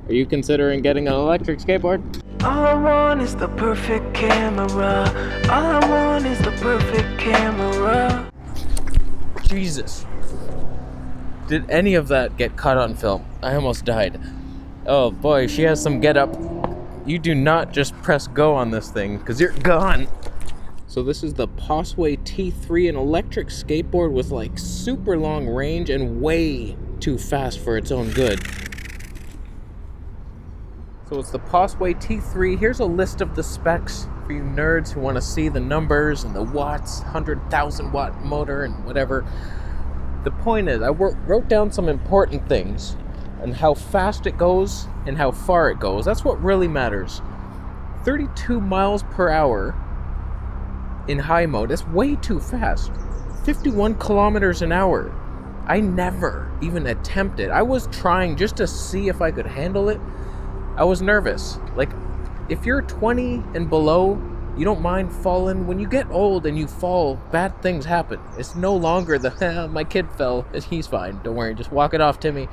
Are you considering getting an electric skateboard? All I want is the perfect camera. All I want is the perfect camera. Jesus. Did any of that get caught on film? I almost died. Oh boy, she has some get up. You do not just press go on this thing, because you're gone. So this is the Possway T3, an electric skateboard with like super long range and way too fast for its own good. So it's the Possway T3. Here's a list of the specs for you nerds who want to see the numbers and the watts, 100,000 watt motor and whatever. The point is, I wrote down some important things and how fast it goes and how far it goes. That's what really matters. 32 miles per hour in high mode, that's way too fast. 51 kilometers an hour. I never even attempted. I was trying just to see if I could handle it. I was nervous. Like, if you're 20 and below, you don't mind falling. When you get old and you fall, bad things happen. It's no longer the, my kid fell, he's fine, don't worry, just walk it off, Timmy.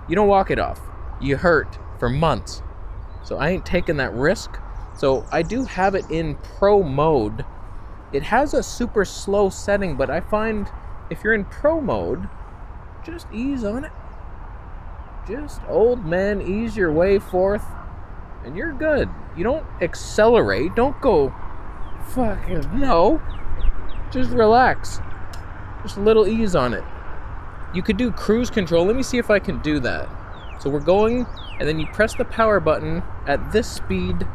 You don't walk it off. You hurt for months. So I ain't taking that risk. So I do have it in pro mode. It has a super slow setting, but I find if you're in pro mode, just ease on it. Just old man, ease your way forth, and you're good. You don't accelerate. Don't go fucking no. Just relax. Just a little ease on it. You could do cruise control. Let me see if I can do that. So we're going, and then you press the power button at this speed.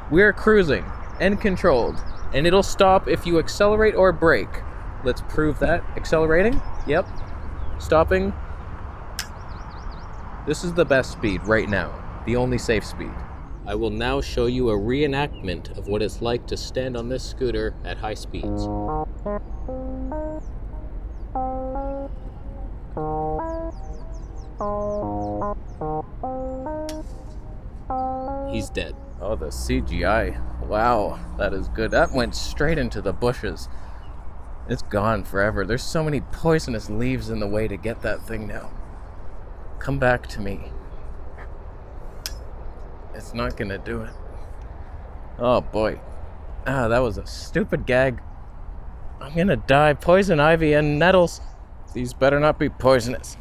We're cruising and controlled, and it'll stop if you accelerate or brake. Let's prove that. Accelerating. Yep. Stopping. This is the best speed right now. The only safe speed. I will now show you a reenactment of what it's like to stand on this scooter at high speeds. He's dead. Oh, the CGI. Wow, that is good. That went straight into the bushes. It's gone forever. There's so many poisonous leaves in the way to get that thing now. Come back to me. It's not gonna do it. Oh boy. Ah, that was a stupid gag. I'm gonna die. Poison ivy and nettles. These better not be poisonous.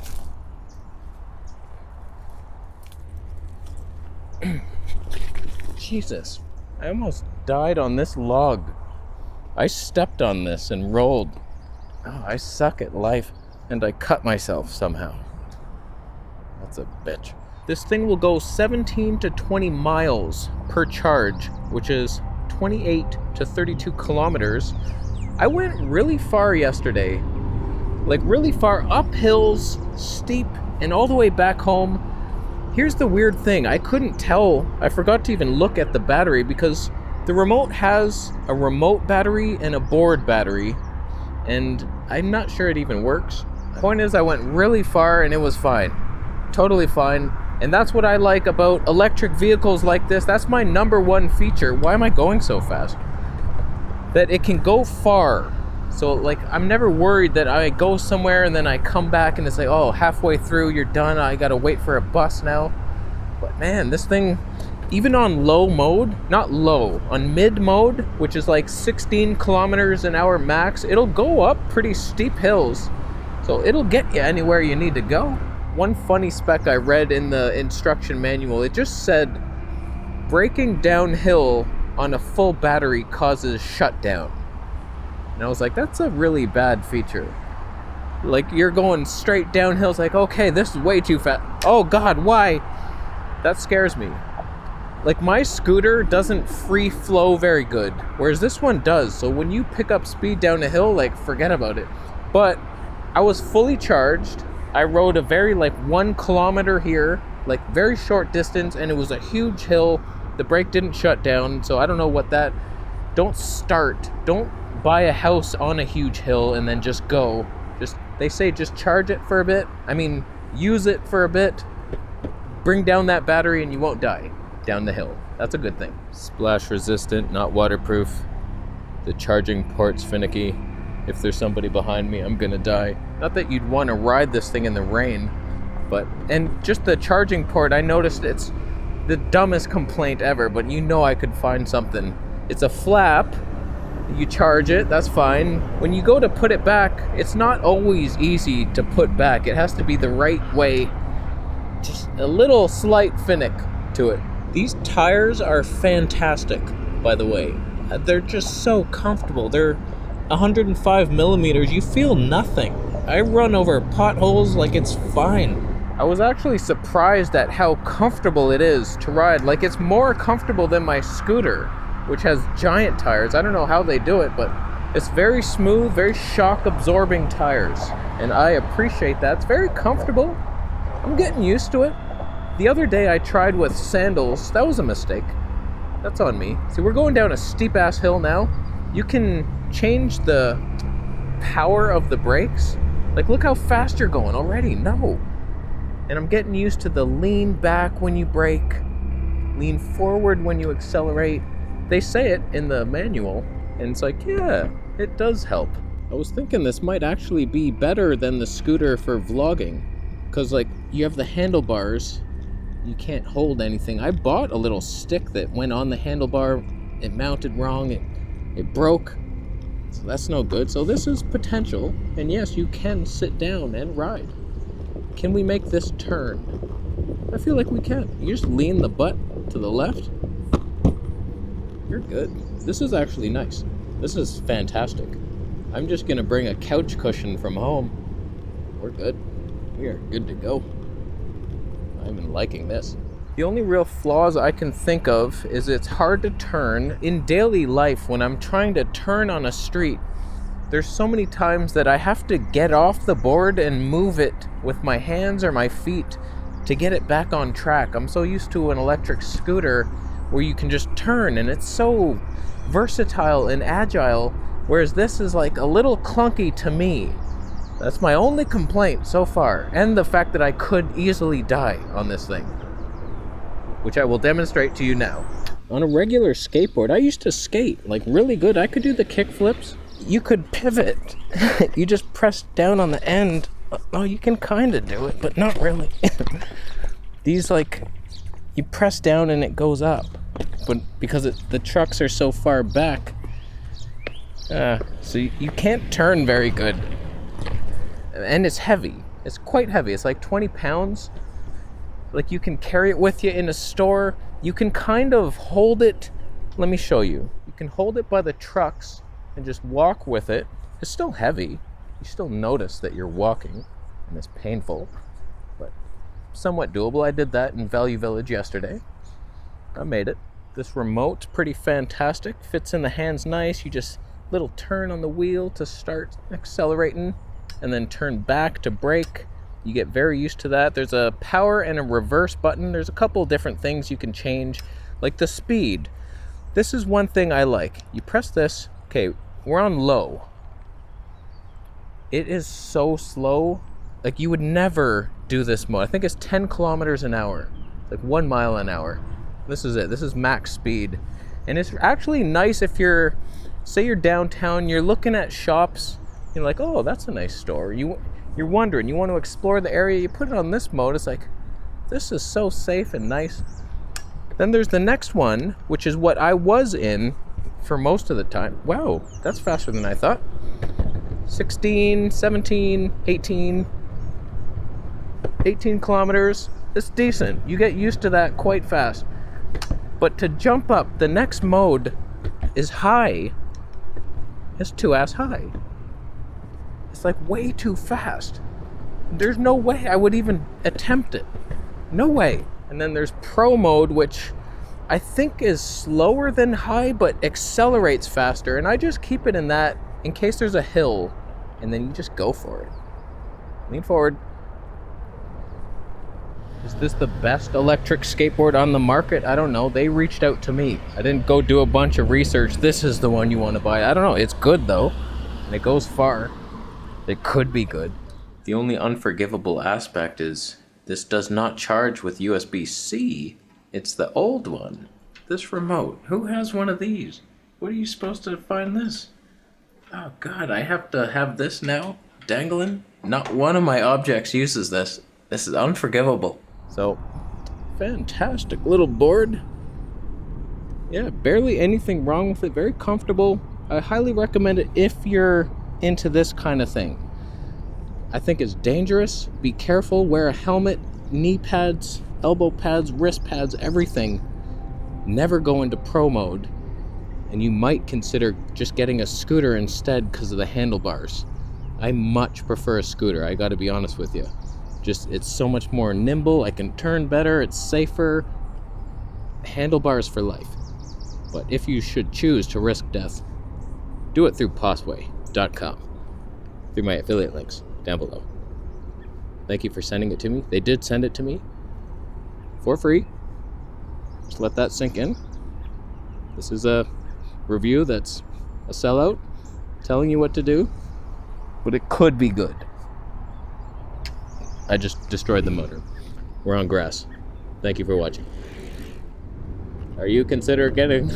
Jesus. I almost died on this log. I stepped on this and rolled. Oh, I suck at life. And I cut myself somehow. That's a bitch. This thing will go 17 to 20 miles per charge, which is 28 to 32 kilometers. I went really far yesterday. Like really far up hills, steep, and all the way back home. Here's the weird thing. I couldn't tell. I forgot to even look at the battery because the remote has a remote battery and a board battery, and I'm not sure it even works. Point is, I went really far and it was fine. Totally fine. And that's what I like about electric vehicles like this. That's my number one feature. Why am I going so fast? That it can go far. So like, I'm never worried that I go somewhere and then I come back and it's like, oh, halfway through you're done, I gotta wait for a bus now. But man, this thing, even on low mode, not low, on mid mode, which is like 16 kilometers an hour max, it'll go up pretty steep hills. So it'll get you anywhere you need to go. One funny spec I read in the instruction manual, it just said, braking downhill on a full battery causes shutdown. And I was like, that's a really bad feature. Like, you're going straight downhill, it's like, okay, this is way too fast. Oh God, why? That scares me. Like, my scooter doesn't free flow very good, whereas this one does. So when you pick up speed down a hill, like, forget about it. But I was fully charged. I rode a very, like, 1 kilometer here, like, very short distance, and it was a huge hill. The brake didn't shut down, so I don't know what that... Don't buy a house on a huge hill and then just go. They say just charge it for a bit. I mean, use it for a bit. Bring down that battery and you won't die down the hill. That's a good thing. Splash resistant, not waterproof. The charging port's finicky. If there's somebody behind me, I'm gonna die. Not that you'd want to ride this thing in the rain, And just the charging port, I noticed it's the dumbest complaint ever, but you know I could find something. It's a flap. You charge it, that's fine. When you go to put it back, it's not always easy to put back. It has to be the right way. Just a little slight finick to it. These tires are fantastic, by the way. They're just so comfortable. They're 105 millimeters. You feel nothing. I run over potholes like it's fine. I was actually surprised at how comfortable it is to ride. Like, it's more comfortable than my scooter, which has giant tires. I don't know how they do it, but it's very smooth, very shock absorbing tires. And I appreciate that. It's very comfortable. I'm getting used to it. The other day I tried with sandals. That was a mistake. That's on me. See, we're going down a steep ass hill now. You can change the power of the brakes. Like, look how fast you're going already. No. And I'm getting used to the lean back when you brake, lean forward when you accelerate. They say it in the manual, and it's like, yeah, it does help. I was thinking this might actually be better than the scooter for vlogging, because, like, you have the handlebars, you can't hold anything. I bought a little stick that went on the handlebar, it mounted wrong, it broke, so that's no good. So this is potential, and yes, you can sit down and ride. Can we make this turn? I feel like we can. You just lean the butt to the left. You're good. This is actually nice. This is fantastic. I'm just gonna bring a couch cushion from home. We're good. We are good to go. I'm even liking this. The only real flaws I can think of is it's hard to turn. In daily life, when I'm trying to turn on a street, there's so many times that I have to get off the board and move it with my hands or my feet to get it back on track. I'm so used to an electric scooter where you can just turn, and it's so versatile and agile, whereas this is like a little clunky to me. That's my only complaint so far, and the fact that I could easily die on this thing, which I will demonstrate to you now. On a regular skateboard, I used to skate like really good. I could do the kick flips. You could pivot. You just press down on the end. Oh, you can kind of do it, but not really. These, like, you press down and it goes up, but because the trucks are so far back, so you can't turn very good. And it's heavy. It's quite heavy. It's like 20 pounds. Like, you can carry it with you in a store. You can kind of hold it. Let me show you. You can hold it by the trucks and just walk with it. It's still heavy. You still notice that you're walking, and it's painful, but somewhat doable. I did that in Value Village yesterday. I made it. This remote, pretty fantastic. Fits in the hands nice. You just little turn on the wheel to start accelerating, and then turn back to brake. You get very used to that. There's a power and a reverse button. There's a couple different things you can change, like the speed. This is one thing I like. You press this. Okay, we're on low. It is so slow. Like, you would never do this mode. I think it's 10 kilometers an hour, like 1 mile an hour. This is it. This is max speed. And it's actually nice if you're, say you're downtown, you're looking at shops, you're like, oh, that's a nice store. You're wondering, you want to explore the area, you put it on this mode, it's like, this is so safe and nice. Then there's the next one, which is what I was in for most of the time. Wow, that's faster than I thought. 16, 17, 18 kilometers. It's decent. You get used to that quite fast. But to jump up, the next mode is high. It's too ass high. It's like way too fast. There's no way I would even attempt it. No way. And then there's pro mode, which I think is slower than high, but accelerates faster. And I just keep it in that in case there's a hill, and then you just go for it. Lean forward. Is this the best electric skateboard on the market? I don't know. They reached out to me. I didn't go do a bunch of research. This is the one you want to buy. I don't know. It's good though. And it goes far. It could be good. The only unforgivable aspect is this does not charge with USB-C. It's the old one. This remote. Who has one of these? What are you supposed to find this? Oh God, I have to have this now? Dangling? Not one of my objects uses this. This is unforgivable. So, fantastic little board. Yeah, barely anything wrong with it. Very comfortable. I highly recommend it if you're into this kind of thing. I think it's dangerous. Be careful. Wear a helmet, knee pads, elbow pads, wrist pads, everything. Never go into pro mode. And you might consider just getting a scooter instead because of the handlebars. I much prefer a scooter, I gotta be honest with you. Just, it's so much more nimble, I can turn better, it's safer. Handlebars for life. But if you should choose to risk death, do it through Possway.com, through my affiliate links down below. Thank you for sending it to me. They did send it to me for free. Just let that sink in. This is a review that's a sellout, telling you what to do, but it could be good. I just destroyed the motor. We're on grass. Thank you for watching. Are you consider getting